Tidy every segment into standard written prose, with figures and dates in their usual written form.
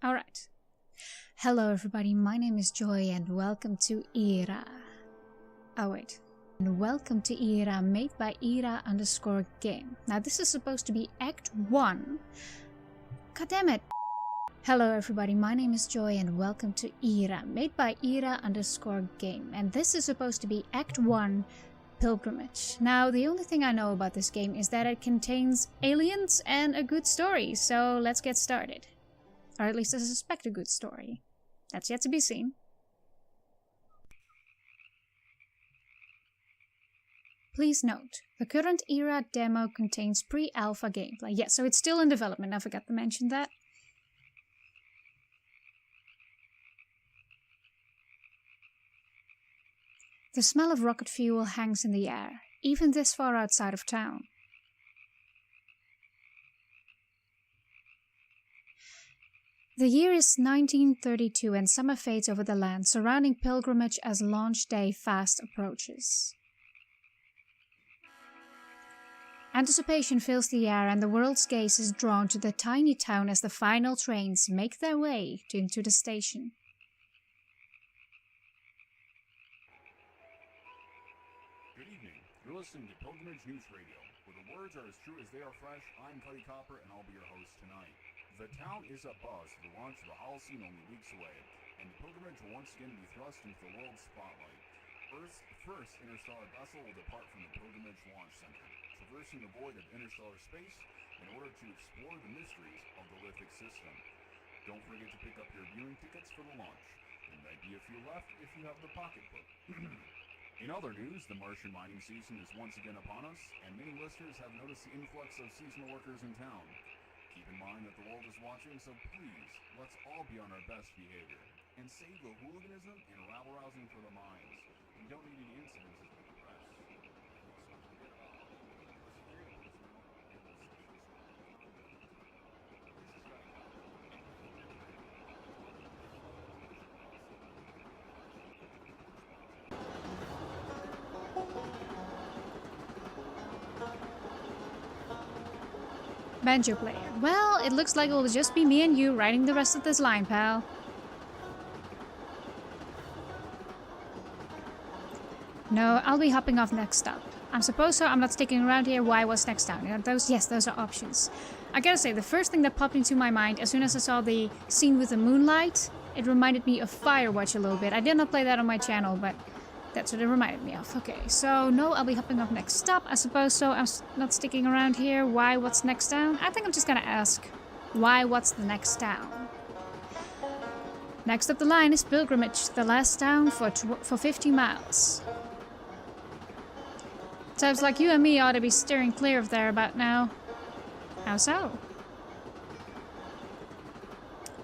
Alright. Hello everybody, my name is Joy and welcome to IRA. Oh wait. And welcome to IRA, made by IRA_game. Now this is supposed to be Act 1. God damn it. Hello everybody, my name is Joy and welcome to IRA, made by IRA_game. And this is supposed to be Act 1, Pilgrimage. Now the only thing I know about this game is that it contains aliens and a good story, so let's get started. Or at least I suspect a good story. That's yet to be seen. Please note, the current IRA demo contains pre-alpha gameplay. Yeah, so it's still in development, I forgot to mention that. The smell of rocket fuel hangs in the air, even this far outside of town. The year is 1932 and summer fades over the land surrounding Pilgrimage as launch day fast approaches. Anticipation fills the air and the world's gaze is drawn to the tiny town as the final trains make their way into the station. Good evening. You're listening to Pilgrimage News Radio, where the words are as true as they are fresh. I'm Cuddy Copper and I'll be your host tonight. The town is abuzz for the launch of the Holocene only weeks away, and the pilgrimage will once again be thrust into the world's spotlight. Earth's first interstellar vessel will depart from the Pilgrimage Launch Center, traversing the void of interstellar space in order to explore the mysteries of the lithic system. Don't forget to pick up your viewing tickets for the launch. There might be a few left if you have the pocketbook. In other news, the Martian mining season is once again upon us, and many listeners have noticed the influx of seasonal workers in town. Keep in mind that the world is watching, so please, let's all be on our best behavior, and save the hooliganism and rabble-rousing for the minds. We don't need any incidents with the press. Banjo player. Well, it looks like it will just be me and you writing the rest of this line, pal. No, I'll be hopping off next stop. I'm supposed so. I'm not sticking around here. Why? What's next down? Yes, those are options. I gotta say, the first thing that popped into my mind as soon as I saw the scene with the moonlight, it reminded me of Firewatch a little bit. I did not play that on my channel, but that's what it reminded me of. Okay, so no, I'll be hopping off next stop. I suppose so. I'm not sticking around here. Why? What's next down? I think I'm just gonna ask, why? What's the next down? Next up the line is Pilgrimage, the last town for 50 miles. Types like you and me ought to be steering clear of there about now. How so?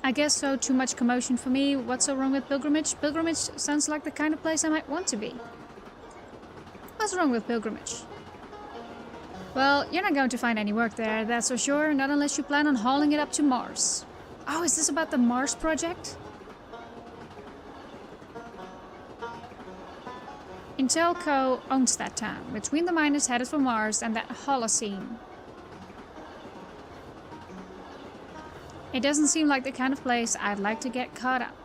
I guess so. Too much commotion for me. What's so wrong with Pilgrimage? Pilgrimage sounds like the kind of place I might want to be. What's wrong with Pilgrimage? Well, you're not going to find any work there, that's for sure. Not unless you plan on hauling it up to Mars. Oh, is this about the Mars project? Intelco owns that town, between the miners headed for Mars and that Holocene. It doesn't seem like the kind of place I'd like to get caught up.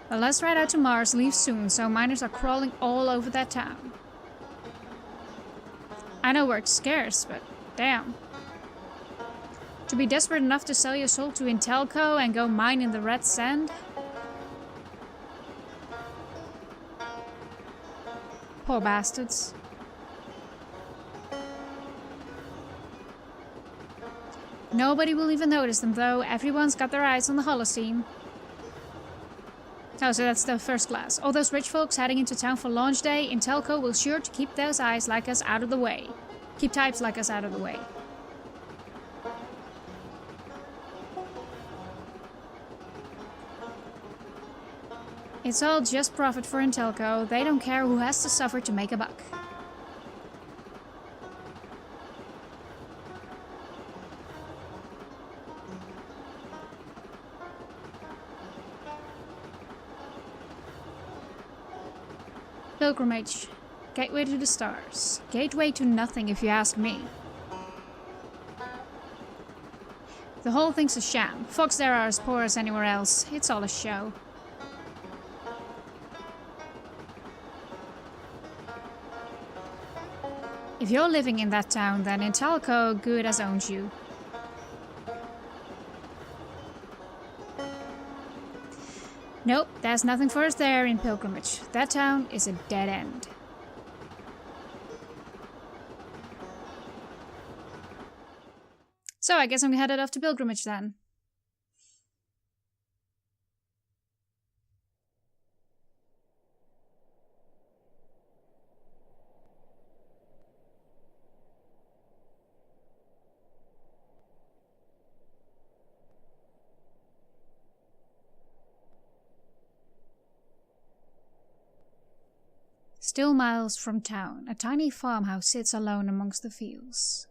The last ride out to Mars leaves soon, so miners are crawling all over that town. I know work's scarce, but damn. To be desperate enough to sell your soul to Intelco and go mine in the red sand? Poor bastards. Nobody will even notice them though, everyone's got their eyes on the Holocene. Oh, so that's the first class. All those rich folks heading into town for launch day, Intelco will sure to keep those eyes like us out of the way. Keep types like us out of the way. It's all just profit for Intelco. They don't care who has to suffer to make a buck. Pilgrimage. Gateway to the stars. Gateway to nothing, if you ask me. The whole thing's a sham. Folks there are as poor as anywhere else. It's all a show. If you're living in that town, then Intelco good as owns you. Nope, there's nothing for us there in Pilgrimage. That town is a dead end. So I guess I'm headed off to Pilgrimage then. Still miles from town, a tiny farmhouse sits alone amongst the fields,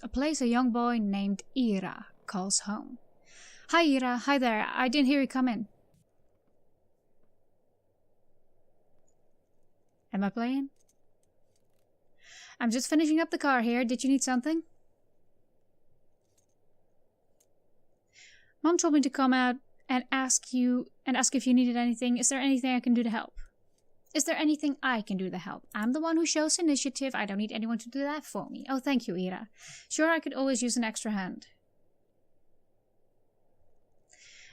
a place a young boy named IRA calls home. Hi IRA, hi there, I didn't hear you come in. Am I playing? I'm just finishing up the car here, did you need something? Mom told me to come out and ask if you needed anything. Is there anything I can do to help? Is there anything I can do to help? I'm the one who shows initiative. I don't need anyone to do that for me. Oh, thank you, IRA. Sure, I could always use an extra hand.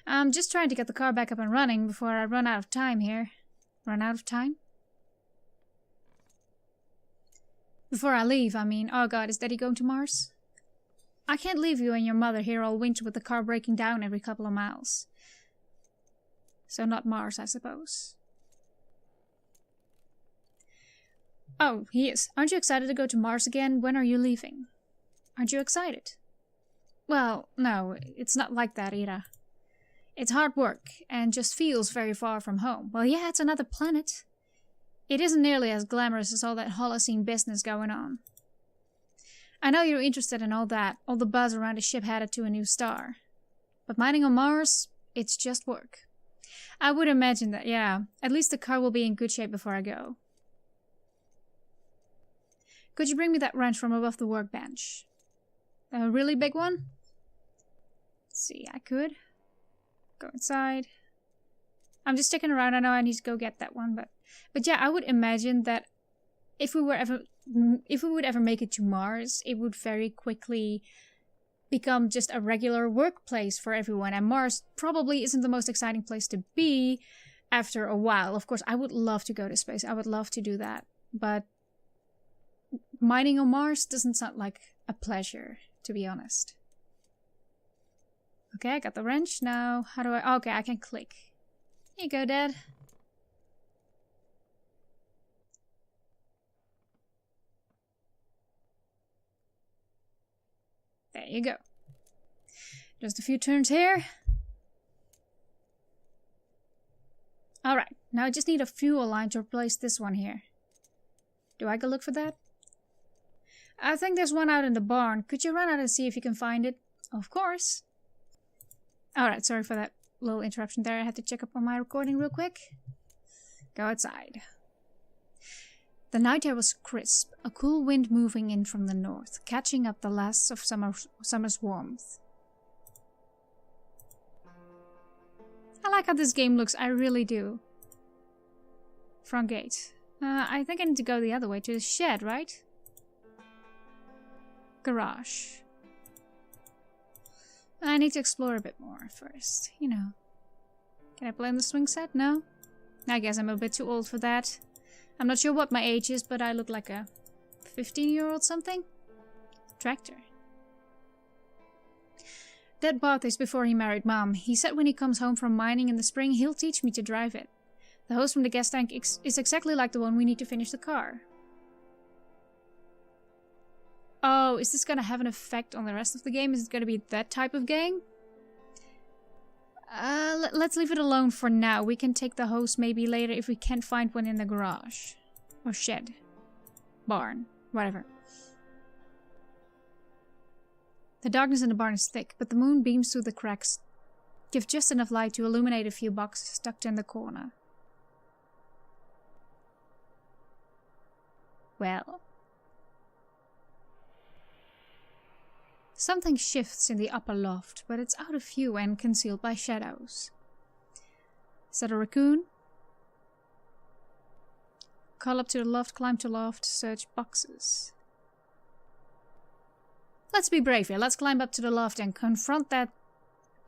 I'm just trying to get the car back up and running before I run out of time here. Run out of time? Before I leave, I mean. Oh god, is Daddy going to Mars? I can't leave you and your mother here all winter with the car breaking down every couple of miles. So not Mars, I suppose. Oh, he is. Aren't you excited to go to Mars again? When are you leaving? Aren't you excited? Well, no, it's not like that, Ira. It's hard work, and just feels very far from home. Well, yeah, it's another planet. It isn't nearly as glamorous as all that Holocene business going on. I know you're interested in all that, all the buzz around a ship headed to a new star. But mining on Mars, it's just work. I would imagine that, yeah. At least the car will be in good shape before I go. Could you bring me that wrench from above the workbench? A really big one? Let's see, I could. Go inside. I'm just sticking around. I know I need to go get that one, but yeah, I would imagine that if we would ever make it to Mars, it would very quickly become just a regular workplace for everyone, and Mars probably isn't the most exciting place to be after a while. Of course, I would love to go to space. I would love to do that, but mining on Mars doesn't sound like a pleasure, to be honest. Okay, I got the wrench. Now, how do I... Okay, I can click. Here you go, Dad. There you go. Just a few turns here. Alright, now I just need a fuel line to replace this one here. Do I go look for that? I think there's one out in the barn. Could you run out and see if you can find it? Of course. Alright, sorry for that little interruption there. I had to check up on my recording real quick. Go outside. The night air was crisp, a cool wind moving in from the north, catching up the last of summer's warmth. I like how this game looks, I really do. Front gate. I think I need to go the other way, to the shed, right? Garage. I need to explore a bit more first, you know. Can I play on the swing set? No? I guess I'm a bit too old for that. I'm not sure what my age is, but I look like a 15-year-old something? Tractor. Dad bought this before he married Mom. He said when he comes home from mining in the spring, he'll teach me to drive it. The hose from the gas tank is exactly like the one we need to finish the car. Oh, is this gonna have an effect on the rest of the game? Is it gonna be that type of game? Let's leave it alone for now. We can take the hose maybe later if we can't find one in the garage. Or shed. Barn. Whatever. The darkness in the barn is thick, but the moon beams through the cracks. Give just enough light to illuminate a few boxes tucked in the corner. Well. Something shifts in the upper loft, but it's out of view and concealed by shadows. Is that a raccoon? Call up to the loft, climb to loft, search boxes. Let's be brave here. Let's climb up to the loft and confront that.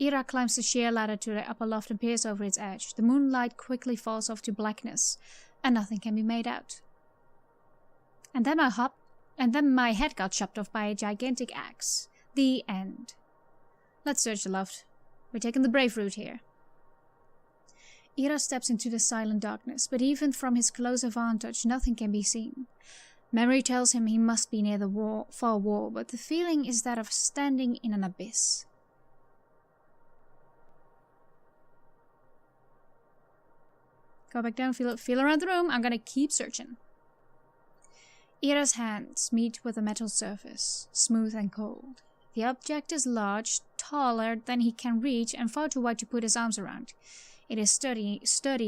Ira climbs the sheer ladder to the upper loft and peers over its edge. The moonlight quickly falls off to blackness, and nothing can be made out. And then my head got chopped off by a gigantic axe. The end. Let's search the loft. We're taking the brave route here. Ira steps into the silent darkness, but even from his closer vantage, nothing can be seen. Memory tells him he must be near the far wall, but the feeling is that of standing in an abyss. Go back down, feel around the room. I'm gonna keep searching. Ira's hands meet with a metal surface, smooth and cold. The object is large, taller than he can reach, and far too wide to put his arms around. It is sturdy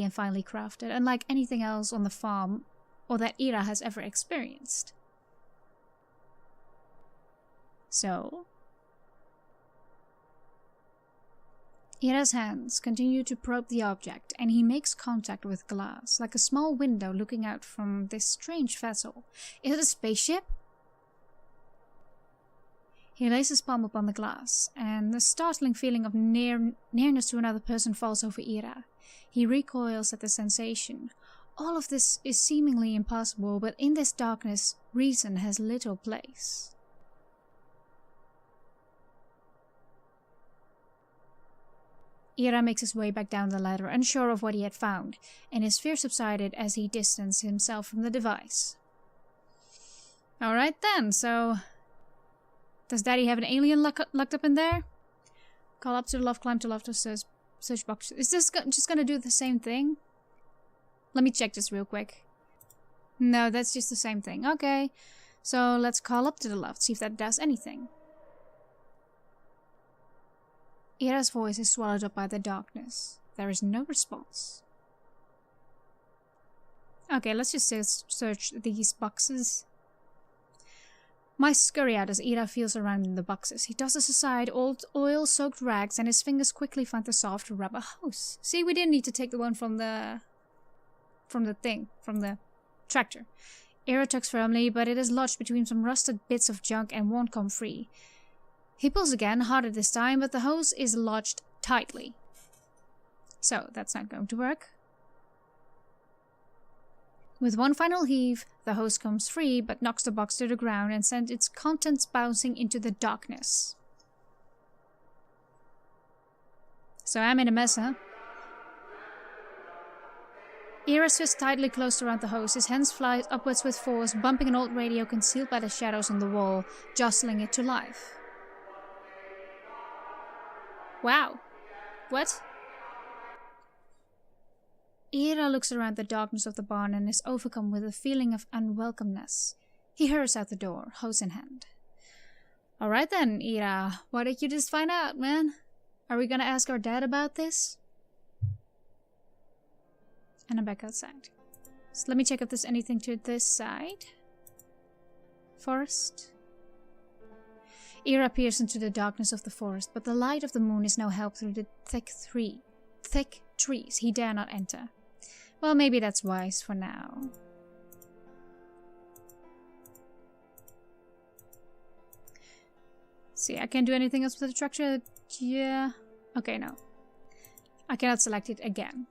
and finely crafted, unlike anything else on the farm or that Ira has ever experienced. So, Ira's hands continue to probe the object, and he makes contact with glass, like a small window looking out from this strange vessel. Is it a spaceship? He lays his palm upon the glass, and the startling feeling of nearness to another person falls over Ira. He recoils at the sensation. All of this is seemingly impossible, but in this darkness, reason has little place. Ira makes his way back down the ladder, unsure of what he had found, and his fear subsided as he distanced himself from the device. Alright then, so... does Daddy have an alien locked up in there? Call up to the loft, climb to loft, search box. Is this just gonna do the same thing? Let me check this real quick. No, that's just the same thing. Okay, so let's call up to the loft, see if that does anything. Ira's voice is swallowed up by the darkness. There is no response. Okay, let's just search these boxes. Mice scurry out as Ira feels around in the boxes. He tosses aside old oil-soaked rags, and his fingers quickly find the soft rubber hose. See, we didn't need to take the one from the tractor. Ira tugs firmly, but it is lodged between some rusted bits of junk and won't come free. He pulls again, harder this time, but the hose is lodged tightly. So, that's not going to work. With one final heave, the hose comes free, but knocks the box to the ground and sends its contents bouncing into the darkness. So I'm in a mess, huh? Ira's fist tightly closed around the hose. His hands fly upwards with force, bumping an old radio concealed by the shadows on the wall, jostling it to life. Wow. What? Ira looks around the darkness of the barn and is overcome with a feeling of unwelcomeness. He hurries out the door, hose in hand. Alright then, Ira. What did you just find out, man? Are we gonna ask our dad about this? And I'm back outside. So let me check if there's anything to this side. Forest. Ira peers into the darkness of the forest, but the light of the moon is no help through the thick trees he dare not enter. Well, maybe that's wise for now. See, I can't do anything else with the tractor. Yeah. Okay, no. I cannot select it again.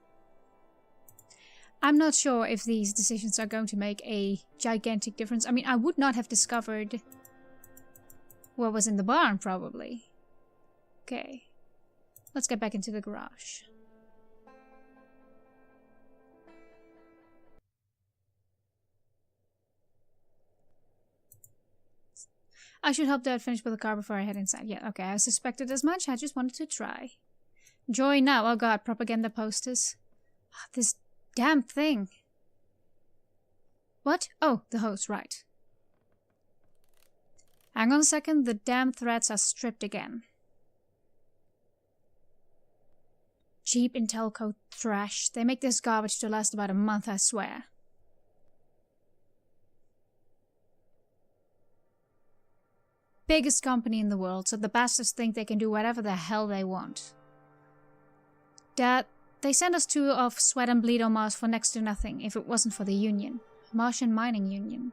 I'm not sure if these decisions are going to make a gigantic difference. I mean, I would not have discovered what was in the barn, probably. Okay. Let's get back into the garage. I should help Dad finish with the car before I head inside. Yeah, okay, I suspected as much. I just wanted to try. Joy now. Oh god, propaganda posters. Oh, this damn thing. What? Oh, the hose, right. Hang on a second, the damn threads are stripped again. Cheap Intelco trash. They make this garbage to last about a month, I swear. biggest company in the world, so the bastards think they can do whatever the hell they want. Dad, they sent us to off sweat and bleed on Mars for next to nothing if it wasn't for the union. Martian mining union.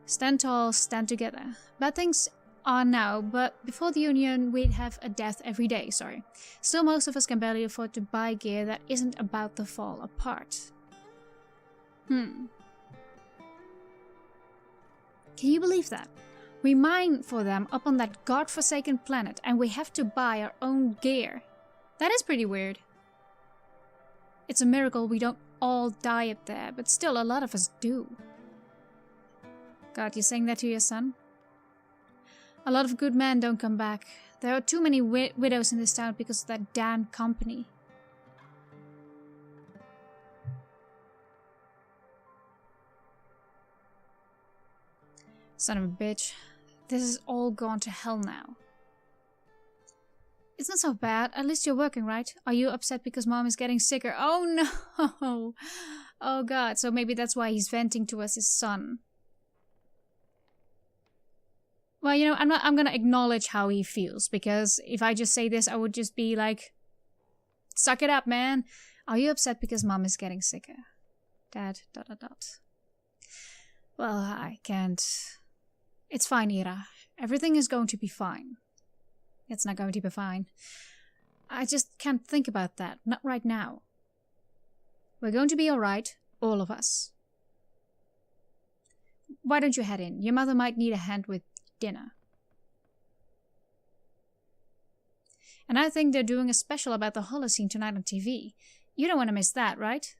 Stand tall, stand together. Bad things are now, but before the union we'd have a death every day, sorry. Still, most of us can barely afford to buy gear that isn't about to fall apart. Can you believe that? We mine for them up on that godforsaken planet and we have to buy our own gear. That is pretty weird. It's a miracle we don't all die up there, but still a lot of us do. God, you saying that to your son? A lot of good men don't come back. There are too many widows in this town because of that damn company. Son of a bitch. This is all gone to hell now. It's not so bad. At least you're working, right? Are you upset because Mom is getting sicker? Oh no! Oh God, so maybe that's why he's venting to us his son. Well, you know, I'm gonna acknowledge how he feels, because if I just say this, I would just be like, suck it up, man. Are you upset because Mom is getting sicker? Dad, ... Well, I can't. It's fine, Ira. Everything is going to be fine. It's not going to be fine. I just can't think about that. Not right now. We're going to be alright, all of us. Why don't you head in? Your mother might need a hand with dinner. And I think they're doing a special about the Holocene tonight on TV. You don't want to miss that, right?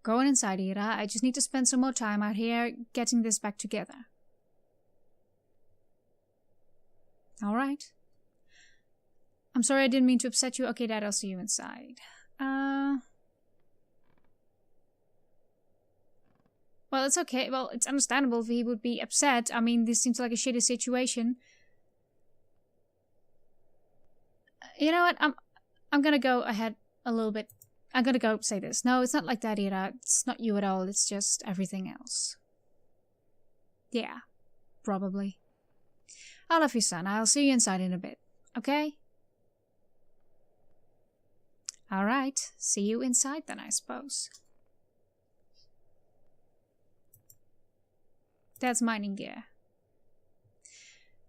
Go on inside, Ira. I just need to spend some more time out here getting this back together. Alright. I'm sorry I didn't mean to upset you. Okay, Dad, I'll see you inside. Well, it's okay. Well, it's understandable if he would be upset. I mean, this seems like a shitty situation. You know what? I'm gonna go ahead a little bit. I'm gonna go say this. No, it's not like that, Ira. It's not you at all. It's just everything else. Yeah, probably. I love you, son. I'll see you inside in a bit. Okay? Alright. See you inside then, I suppose. That's mining gear.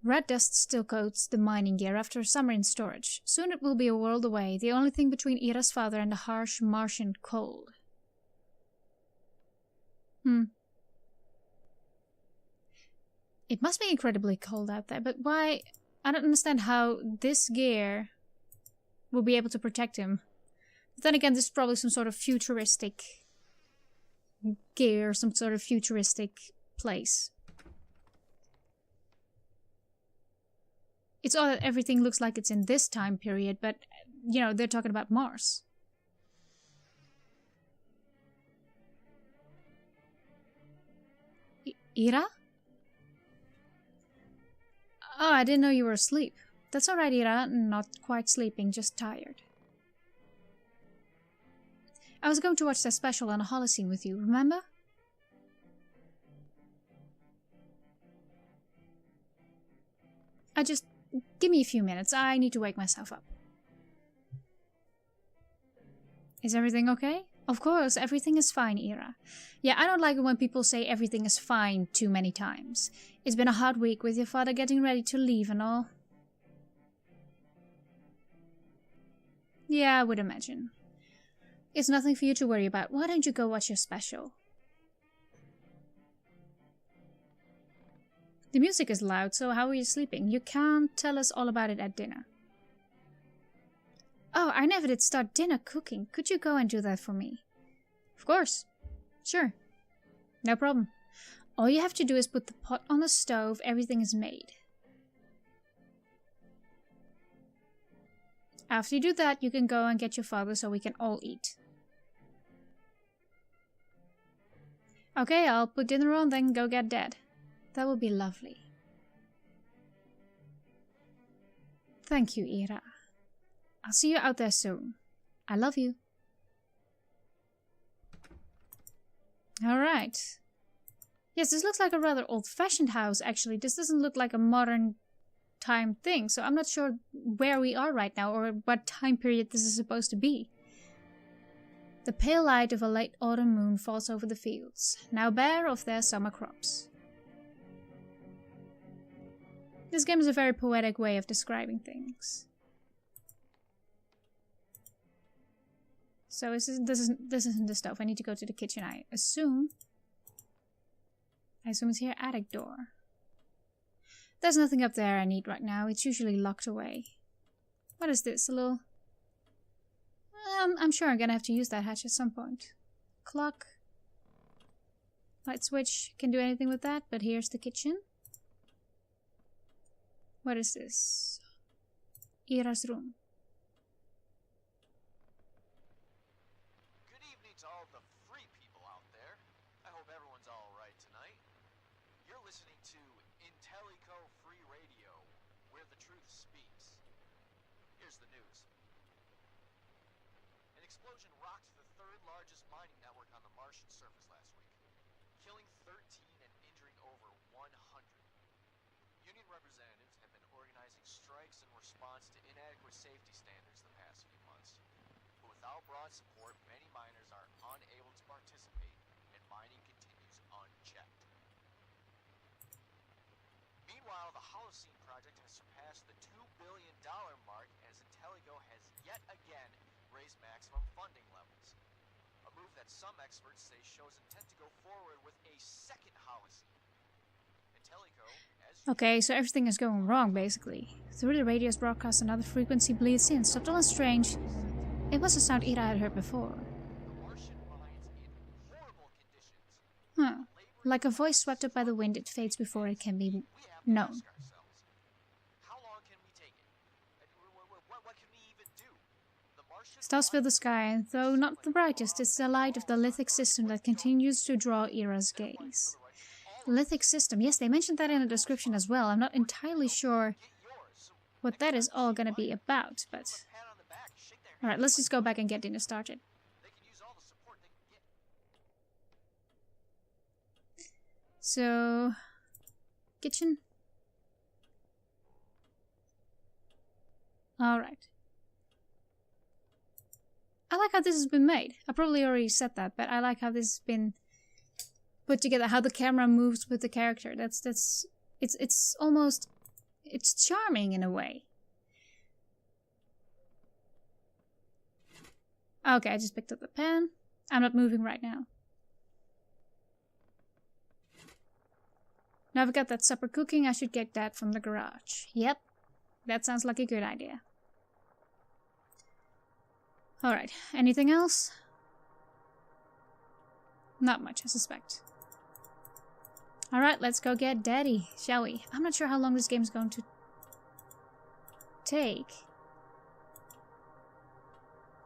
Red dust still coats the mining gear after a summer in storage. Soon it will be a world away, the only thing between Ira's father and the harsh Martian cold. It must be incredibly cold out there, but why? I don't understand how this gear will be able to protect him. But then again, this is probably some sort of futuristic gear, some sort of futuristic place. It's odd that everything looks like it's in this time period, but, you know, they're talking about Mars. Ira? Oh, I didn't know you were asleep. That's alright, Ira. Not quite sleeping, just tired. I was going to watch that special on a Holocene with you, remember? Give me a few minutes. I need to wake myself up. Is everything okay? Of course, everything is fine, Ira. Yeah, I don't like it when people say everything is fine too many times. It's been a hard week with your father getting ready to leave and all. Yeah, I would imagine. It's nothing for you to worry about. Why don't you go watch your special? The music is loud, so how are you sleeping? You can't tell us all about it at dinner. Oh, I never did start dinner cooking. Could you go and do that for me? Of course. Sure. No problem. All you have to do is put the pot on the stove. Everything is made. After you do that, you can go and get your father so we can all eat. Okay, I'll put dinner on, then go get Dad. That would be lovely. Thank you, Ira. I'll see you out there soon. I love you. Alright. Yes, this looks like a rather old-fashioned house, actually. This doesn't look like a modern time thing, so I'm not sure where we are right now or what time period this is supposed to be. The pale light of a late autumn moon falls over the fields, now bare of their summer crops. This game is a very poetic way of describing things. So this isn't the stove. I need to go to the kitchen, I assume. It's here, attic door. There's nothing up there I need right now. It's usually locked away. What is this? A little... I'm sure I'm gonna have to use that hatch at some point. Clock. Light switch. Can't do anything with that, but here's the kitchen. What is this? Ira's room. Good evening to all the free people out there. I hope everyone's all right tonight. You're listening to Intellico Free Radio, where the truth speaks. Here's the news. An explosion rocked the third largest mining network on the Martian surface last week, killing 13 and injuring over 100. Union representatives have been organizing strikes in response to inadequate safety standards the past few months. But without broad support, many miners are unable to participate, and mining continues unchecked. Meanwhile, the Holocene project has surpassed the $2 billion mark as Intelligo has yet again raised maximum funding levels. A move that some experts say shows intent to go forward with a second Holocene. Intelligo, Okay, so everything is going wrong, basically. Through the radio's broadcast, another frequency bleeds in, subtle and strange. It was a sound Ira had heard before. Huh. Like a voice swept up by the wind, it fades before it can be known. Stars fill the sky, and though not the brightest, it's the light of the lithic system that continues to draw Ira's gaze. Lithic system, yes, they mentioned that in the description as well. I'm not entirely sure what that is all gonna be about, but... Alright, let's just go back and get dinner started. So... kitchen? Alright. I like how this has been made. I probably already said that, but I like how this has been put together, how the camera moves with the character. It's almost... it's charming in a way. Okay, I just picked up the pan. I'm not moving right now. Now I've got that supper cooking, I should get that from the garage. Yep, that sounds like a good idea. Alright, anything else? Not much, I suspect. Alright, let's go get Daddy, shall we? I'm not sure how long this game is going to take.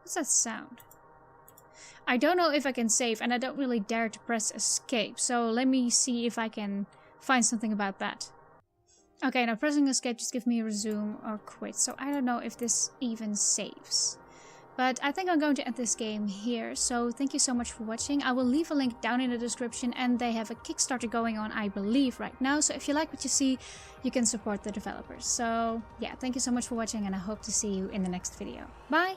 What's that sound? I don't know if I can save, and I don't really dare to press escape, so let me see if I can find something about that. Okay, now pressing escape just gives me a resume or quit, so I don't know if this even saves. But I think I'm going to end this game here, so thank you so much for watching. I will leave a link down in the description, and they have a Kickstarter going on, I believe, right now. So if you like what you see, you can support the developers. So yeah, thank you so much for watching, and I hope to see you in the next video. Bye!